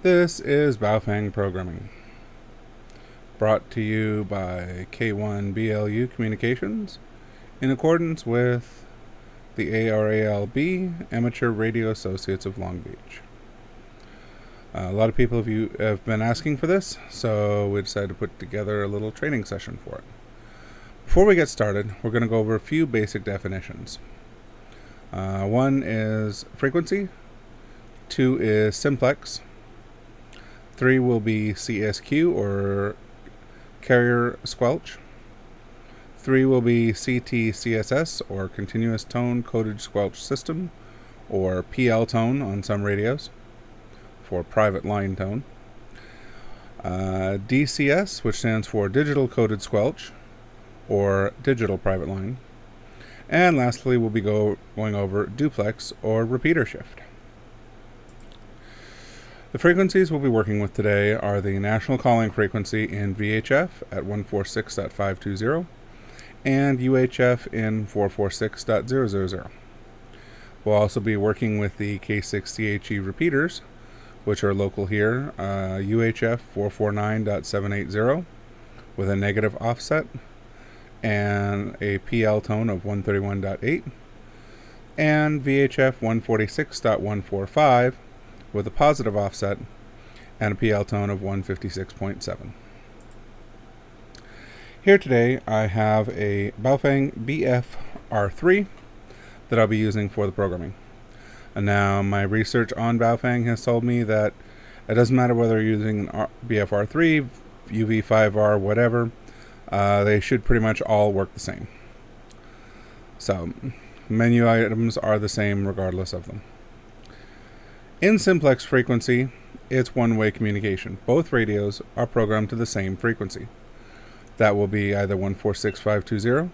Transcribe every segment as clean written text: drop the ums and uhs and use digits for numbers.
This is Baofeng Programming, brought to you by K1BLU Communications in accordance with the ARALB, Amateur Radio Associates of Long Beach. A lot of people of you have been asking for this, so we decided to put together a little training session for it. Before we get started, we're going to go over a few basic definitions. One is frequency, 2 is simplex, 3 will be CSQ or carrier squelch, 3 will be CTCSS or continuous tone coded squelch system or PL tone on some radios for private line tone, DCS, which stands for digital coded squelch or digital private line, and lastly we'll be going over duplex or repeater shift. The frequencies we'll be working with today are the national calling frequency in VHF at 146.520 and UHF in 446.000. We'll also be working with the K6CHE repeaters, which are local here, UHF 449.780 with a negative offset and a PL tone of 131.8, and VHF 146.145 with a positive offset and a PL tone of 156.7. Here today I have a Baofeng BF-R3 that I'll be using for the programming. And now my research on Baofeng has told me that it doesn't matter whether you're using an BF-R3, UV5R, whatever, they should pretty much all work the same. So menu items are the same regardless of them. In simplex frequency, it's one-way communication. Both radios are programmed to the same frequency. That will be either 146.520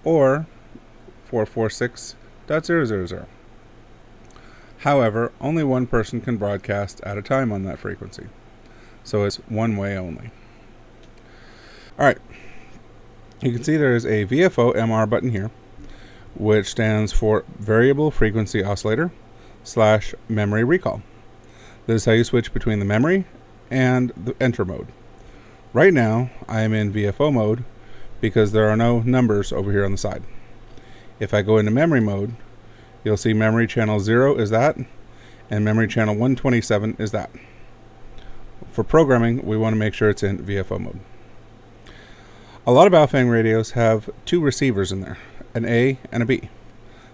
or 446.000. However, only one person can broadcast at a time on that frequency, so it's one way only. Alright, you can see there is a VFO MR button here, which stands for Variable Frequency Oscillator / memory recall. This is how you switch between the memory and the enter mode. Right now I am in VFO mode because there are no numbers over here on the side. If I go into memory mode, you'll see memory channel 0 is that, and memory channel 127 is that. For programming, we want to make sure it's in VFO mode. A lot of Baofeng radios have two receivers in there, an A and a B.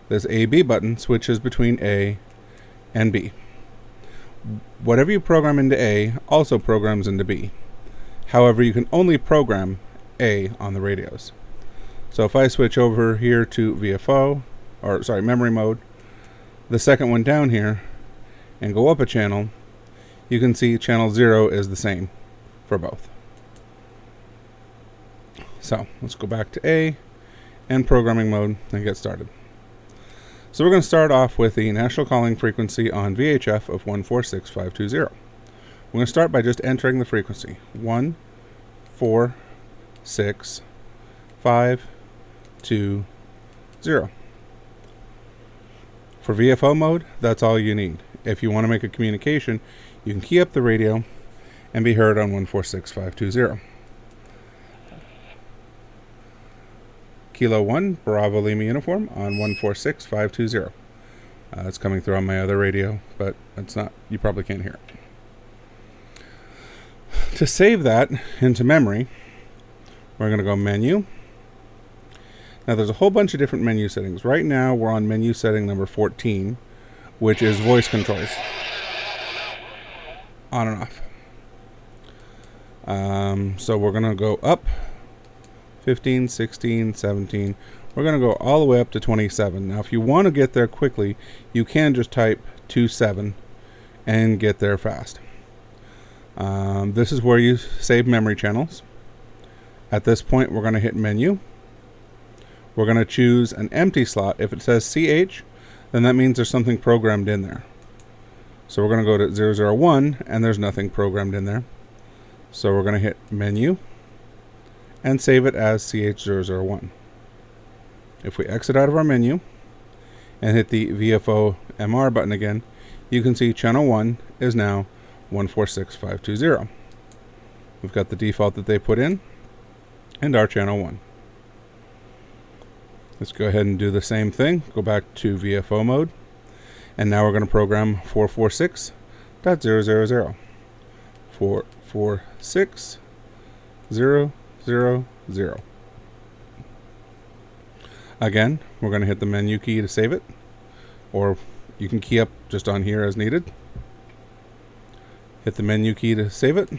This A-B button switches between A and B. Whatever you program into A also programs into B. However, you can only program A on the radios. So if I switch over here to memory mode, the second one down here, and go up a channel, you can see channel 0 is the same for both. So let's go back to A and programming mode and get started. So we're going to start off with the national calling frequency on VHF of 146.520. We're going to start by just entering the frequency 146.520. For VFO mode, that's all you need. If you want to make a communication, you can key up the radio and be heard on 146.520. Kilo 1, Bravo Lima Uniform on 146.520. It's coming through on my other radio, but it's not, you probably can't hear it. To save that into memory, we're going to go menu. Now there's a whole bunch of different menu settings. Right now we're on menu setting number 14, which is voice controls. On and off. So we're going to go up 15, 16, 17. We're going to go all the way up to 27. Now if you want to get there quickly, you can just type 27 and get there fast. This is where you save memory channels. At this point we're going to hit menu. We're going to choose an empty slot. If it says CH, then that means there's something programmed in there. So we're going to go to 001 and there's nothing programmed in there. So we're going to hit menu and save it as CH001. If we exit out of our menu and hit the VFO MR button again, you can see channel 1 is now 146520. We've got the default that they put in and our channel 1. Let's go ahead and do the same thing. Go back to VFO mode. And now we're going to program 446.000. 446.000. Again, we're going to hit the menu key to save it. Or you can key up just on here as needed. Hit the menu key to save it.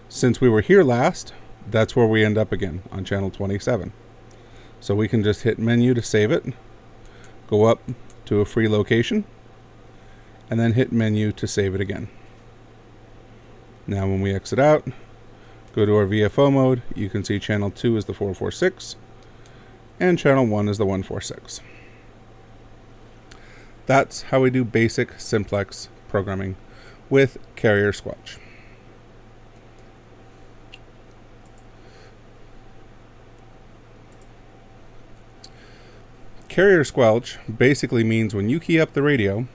Since we were here last, that's where we end up again, on channel 27. So we can just hit menu to save it, go up to a free location, and then hit menu to save it again. Now when we exit out, go to our VFO mode, you can see channel 2 is the 446, and channel 1 is the 146. That's how we do basic simplex programming with carrier squelch. Carrier squelch basically means when you key up the radio,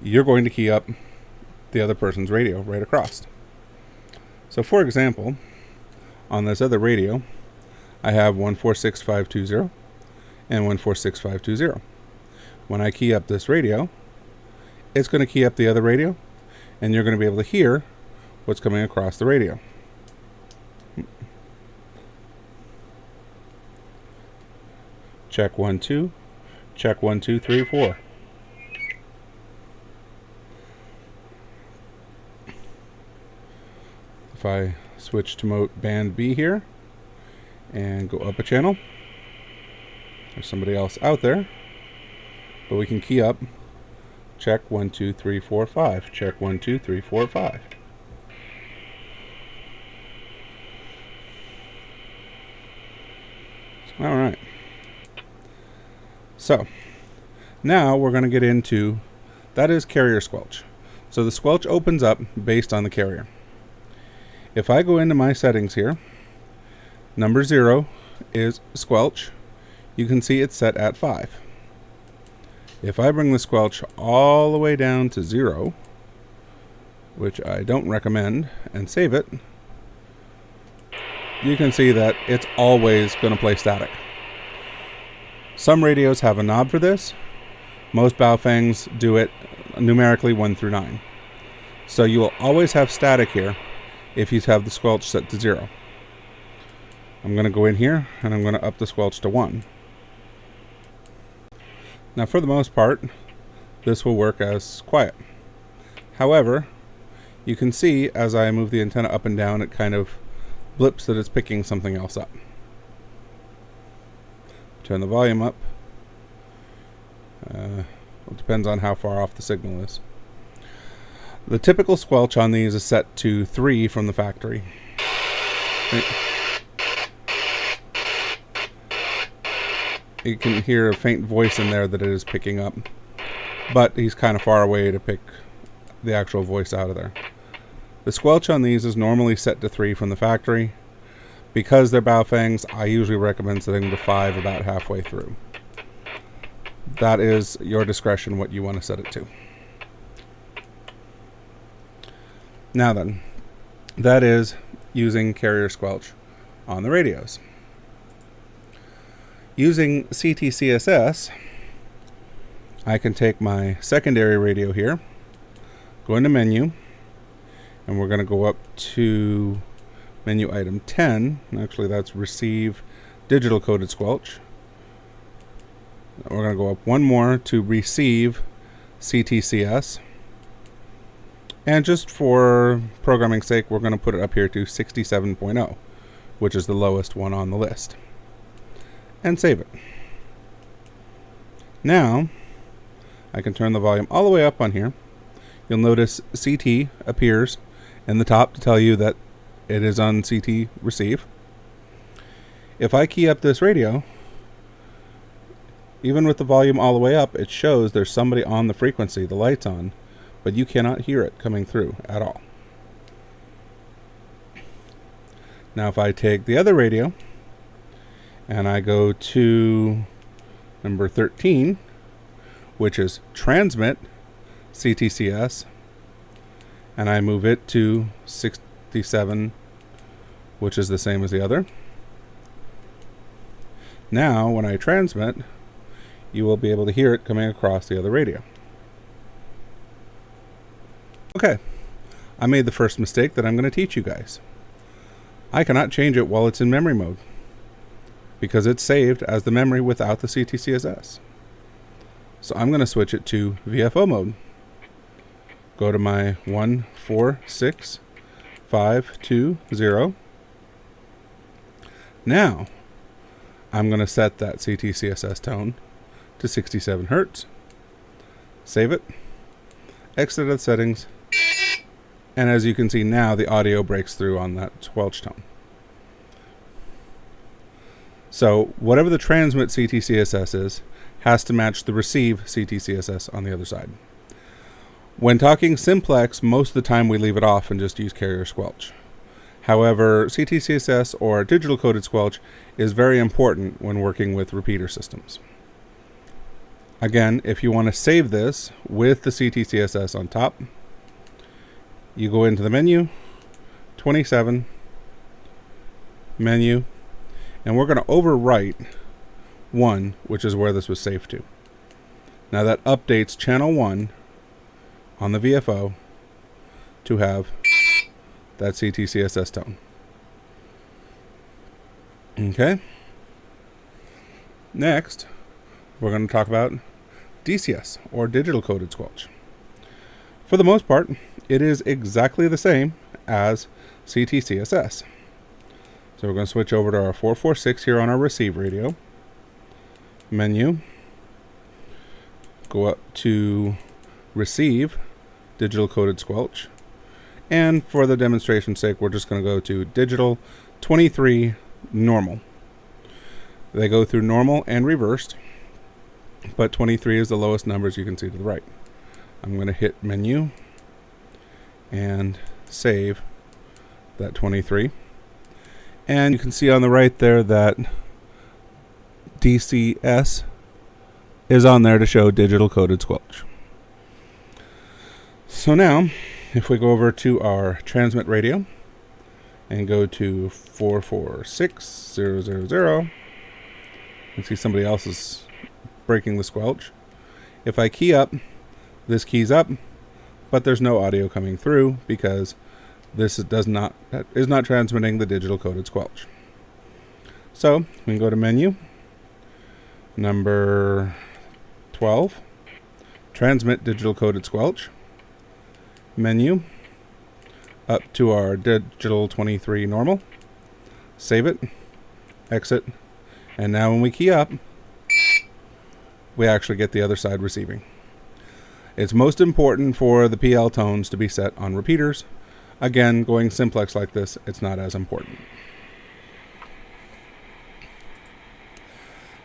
you're going to key up the other person's radio right across. So for example, on this other radio, I have 146520 and 146520. When I key up this radio, it's going to key up the other radio, and you're going to be able to hear what's coming across the radio. Check 1 2, check 1 2 3 4. If I switch to mode band B here and go up a channel, there's somebody else out there, but we can key up. Check 1 2 3 4 5. Check 1 2 3 4 5. All right. So now we're going to get into, that is carrier squelch. So the squelch opens up based on the carrier. If I go into my settings here, number 0 is squelch. You can see it's set at 5. If I bring the squelch all the way down to 0, which I don't recommend, and save it, you can see that it's always going to play static. Some radios have a knob for this. Most Baofengs do it numerically 1 through 9. So you will always have static here if you have the squelch set to 0. I'm going to go in here and I'm going to up the squelch to 1. Now for the most part, this will work as quiet. However, you can see as I move the antenna up and down, it kind of blips that it's picking something else up. Turn the volume up. It depends on how far off the signal is. The typical squelch on these is set to 3 from the factory. You can hear a faint voice in there that it is picking up, but he's kind of far away to pick the actual voice out of there. The squelch on these is normally set to 3 from the factory. Because they're Baofengs, I usually recommend setting to 5 about halfway through. That is your discretion what you want to set it to. Now then, that is using carrier squelch on the radios. Using CTCSS, I can take my secondary radio here, go into menu, and we're going to go up to menu item 10. Actually, that's receive digital coded squelch. We're going to go up one more to receive CTCS. And just for programming sake, we're going to put it up here to 67.0, which is the lowest one on the list. And save it. Now, I can turn the volume all the way up on here. You'll notice CT appears in the top to tell you that it is on CT receive. If I key up this radio, even with the volume all the way up, it shows there's somebody on the frequency, the light's on, but you cannot hear it coming through at all. Now if I take the other radio and I go to number 13, which is transmit CTCS, and I move it to 67, which is the same as the other. Now, when I transmit, you will be able to hear it coming across the other radio. Okay, I made the first mistake that I'm going to teach you guys. I cannot change it while it's in memory mode because it's saved as the memory without the CTCSS. So I'm going to switch it to VFO mode. Go to my 146520. Now, I'm going to set that CTCSS tone to 67 Hertz. Save it. Exit the settings. And as you can see now, the audio breaks through on that squelch tone. So whatever the transmit CTCSS is, has to match the receive CTCSS on the other side. When talking simplex, most of the time we leave it off and just use carrier squelch. However, CTCSS or digital coded squelch is very important when working with repeater systems. Again, if you want to save this with the CTCSS on top, you go into the menu, 27, menu, and we're going to overwrite 1, which is where this was saved to. Now that updates channel 1 on the VFO to have that CTCSS tone. Okay. Next, we're going to talk about DCS, or digital coded squelch. For the most part, it is exactly the same as CTCSS. So we're going to switch over to our 446 here on our receive radio. Menu. Go up to receive, digital coded squelch. And for the demonstration's sake, we're just going to go to digital 23 normal. They go through normal and reversed, but 23 is the lowest numbers you can see to the right. I'm going to hit menu and save that 23. And you can see on the right there that DCS is on there to show digital coded squelch. So now, if we go over to our transmit radio and go to 446000, and see somebody else is breaking the squelch. If I key up, this keys up, but there's no audio coming through because this is not transmitting the digital coded squelch. So we can go to menu, number 12, transmit digital coded squelch, menu, up to our digital 23 normal, save it, exit, and now when we key up, we actually get the other side receiving. It's most important for the PL tones to be set on repeaters. Again, going simplex like this, it's not as important.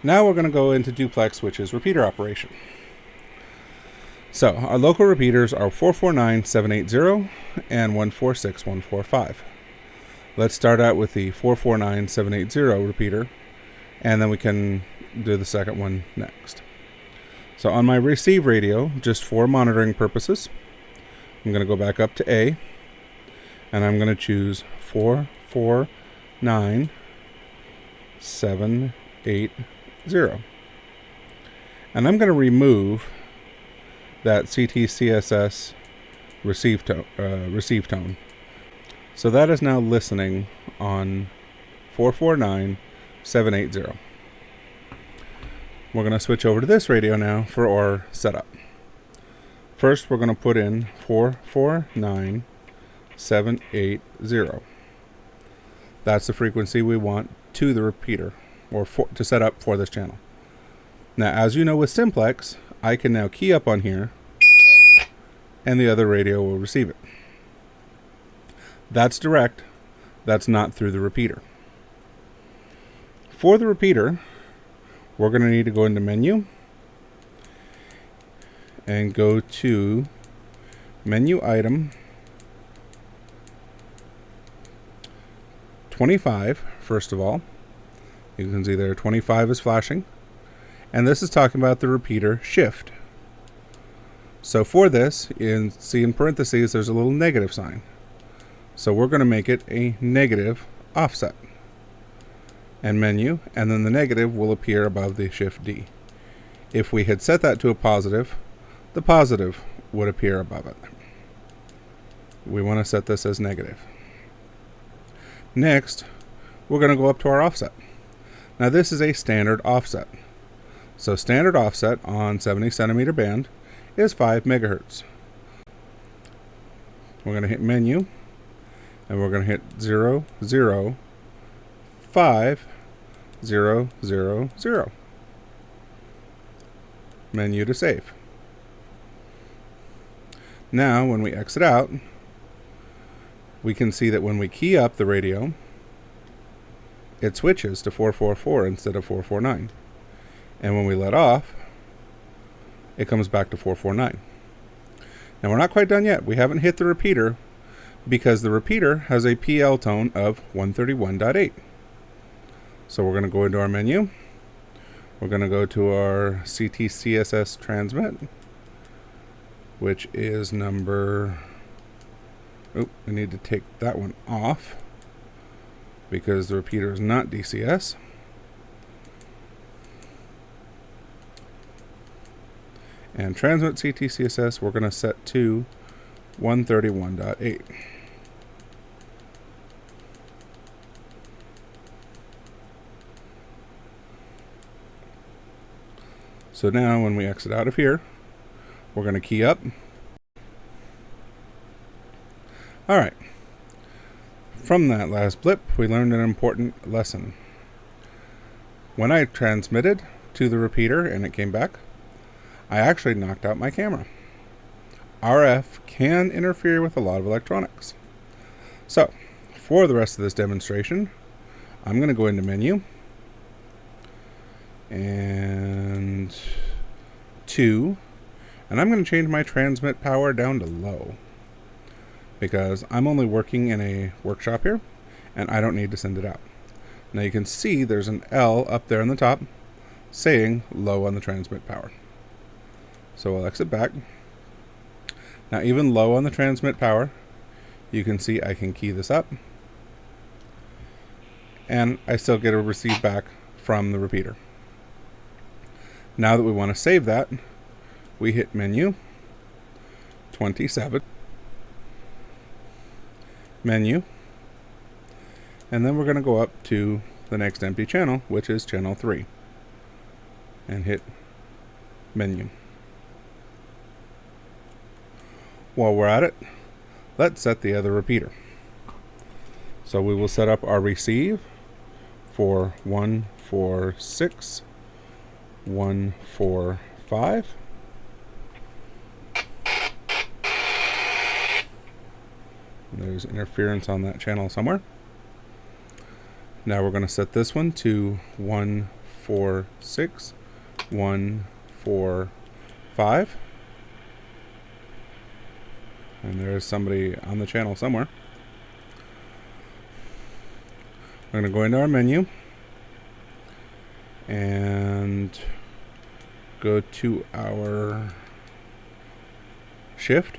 Now we're going to go into duplex, which is repeater operation. So our local repeaters are 449780 and 146145. Let's start out with the 449780 repeater, and then we can do the second one next. So on my receive radio, just for monitoring purposes, I'm going to go back up to A, and I'm going to choose 449780. And I'm going to remove that CTCSS receive tone. So that is now listening on 449780. We're going to switch over to this radio now for our setup. First, we're going to put in 449780. That's the frequency we want to the repeater, or to set up for this channel. Now, as you know with simplex, I can now key up on here, and the other radio will receive it. That's direct. That's not through the repeater. For the repeater, we're going to need to go into menu and go to menu item 25, first of all. You can see there 25 is flashing. And this is talking about the repeater shift. So for this, see in parentheses, there's a little negative sign. So we're going to make it a negative offset. And menu, and then the negative will appear above the Shift D. If we had set that to a positive, the positive would appear above it. We want to set this as negative. Next, we're going to go up to our offset. Now this is a standard offset. So standard offset on 70 centimeter band is 5 megahertz. We're going to hit menu, and we're going to hit 0, 0, 5, 0, 0, 0. Menu to save. Now, when we exit out, we can see that when we key up the radio, it switches to 444 instead of 449. And when we let off, it comes back to 449. Now, we're not quite done yet. We haven't hit the repeater because the repeater has a PL tone of 131.8. So we're going to go into our menu. We're going to go to our CTCSS transmit, which is number... Oh, we need to take that one off because the repeater is not DCS. And transmit CTCSS, we're going to set to 131.8. So now when we exit out of here, we're going to key up. Alright. From that last blip, we learned an important lesson. When I transmitted to the repeater and it came back, I actually knocked out my camera. RF can interfere with a lot of electronics. So, for the rest of this demonstration, I'm going to go into menu and 2, and I'm going to change my transmit power down to low because I'm only working in a workshop here and I don't need to send it out. Now you can see there's an L up there on the top saying low on the transmit power. So I'll exit back. Now even low on the transmit power, you can see I can key this up and I still get a receive back from the repeater. Now that we want to save that, we hit menu, 27, menu, and then we're going to go up to the next empty channel, which is channel 3, and hit menu. While we're at it, let's set the other repeater. So we will set up our receive for 146, 145. There's interference on that channel somewhere. Now we're going to set this one to 146, 145. And there's somebody on the channel somewhere. We're going to go into our menu and go to our shift,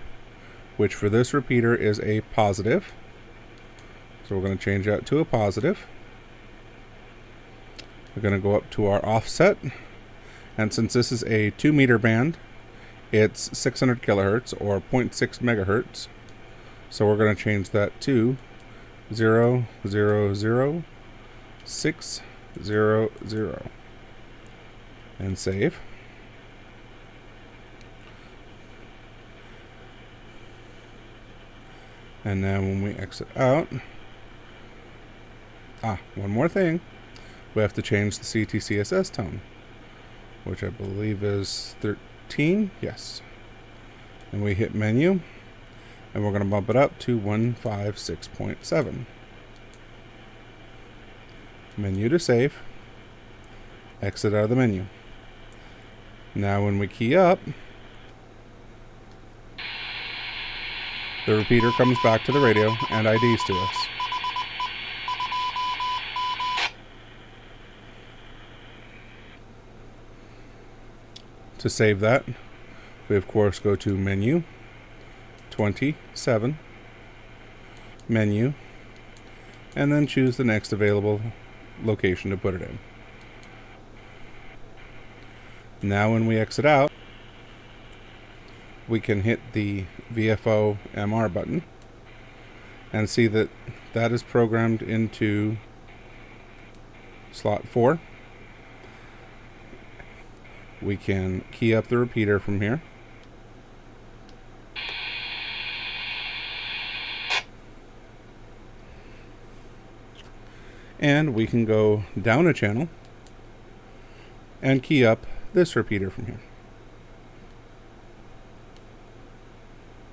which for this repeater is a positive. So we're going to change that to a positive. We're going to go up to our offset, and since this is a 2 meter band, it's 600 kilohertz or 0.6 megahertz. So we're going to change that to 0, 0, 0, 6, 0, 0 and save. And now when we exit out, one more thing, we have to change the CTCSS tone, which I believe is 13, yes. And we hit menu, and we're going to bump it up to 156.7. Menu to save, exit out of the menu. Now when we key up, the repeater comes back to the radio and IDs to us. To save that, We of course go to Menu, 27, Menu, and then choose the next available location to put it in. Now when we exit out, we can hit the VFO MR button and see that that is programmed into slot 4. We can key up the repeater from here. And we can go down a channel and key up this repeater from here,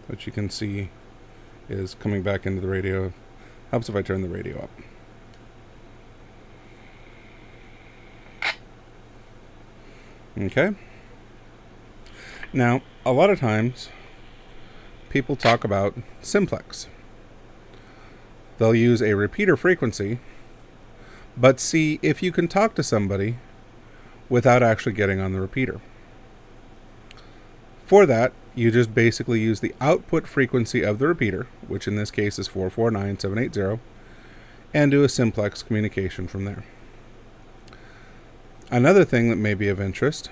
which you can see is coming back into the radio. Helps if I turn the radio up. Okay. Now, a lot of times people talk about simplex. They'll use a repeater frequency, but see if you can talk to somebody without actually getting on the repeater. For that, you just basically use the output frequency of the repeater, which in this case is 449780, and do a simplex communication from there. Another thing that may be of interest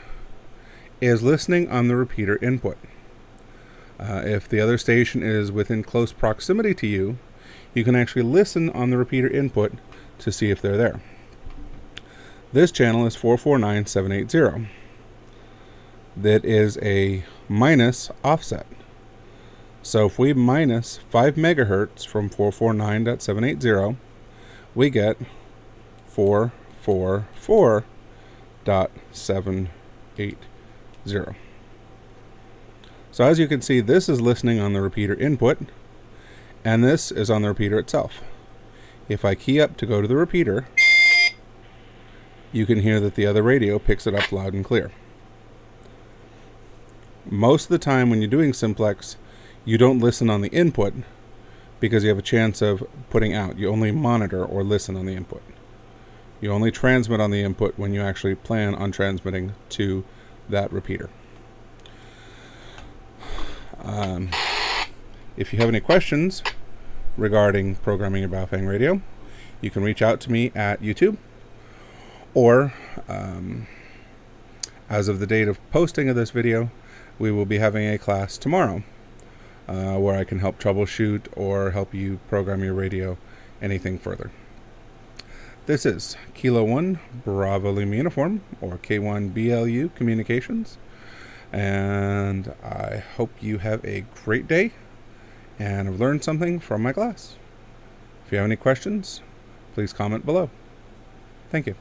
is listening on the repeater input. If the other station is within close proximity to you, you can actually listen on the repeater input to see if they're there. This channel is 449780. That is a minus offset. So if we minus 5 megahertz from 449.780, we get 444.780. So as you can see, this is listening on the repeater input, and this is on the repeater itself. If I key up to go to the repeater, you can hear that the other radio picks it up loud and clear. Most of the time when you're doing simplex, you don't listen on the input because you have a chance of putting out. You only monitor or listen on the input. You only transmit on the input when you actually plan on transmitting to that repeater. If you have any questions regarding programming your Baofeng radio, you can reach out to me at YouTube, or as of the date of posting of this video, we will be having a class tomorrow where I can help troubleshoot or help you program your radio anything further. This is Kilo 1 Bravo Lima Uniform, or K1 BLU Communications, and I hope you have a great day and have learned something from my class. If you have any questions, please comment below. Thank you.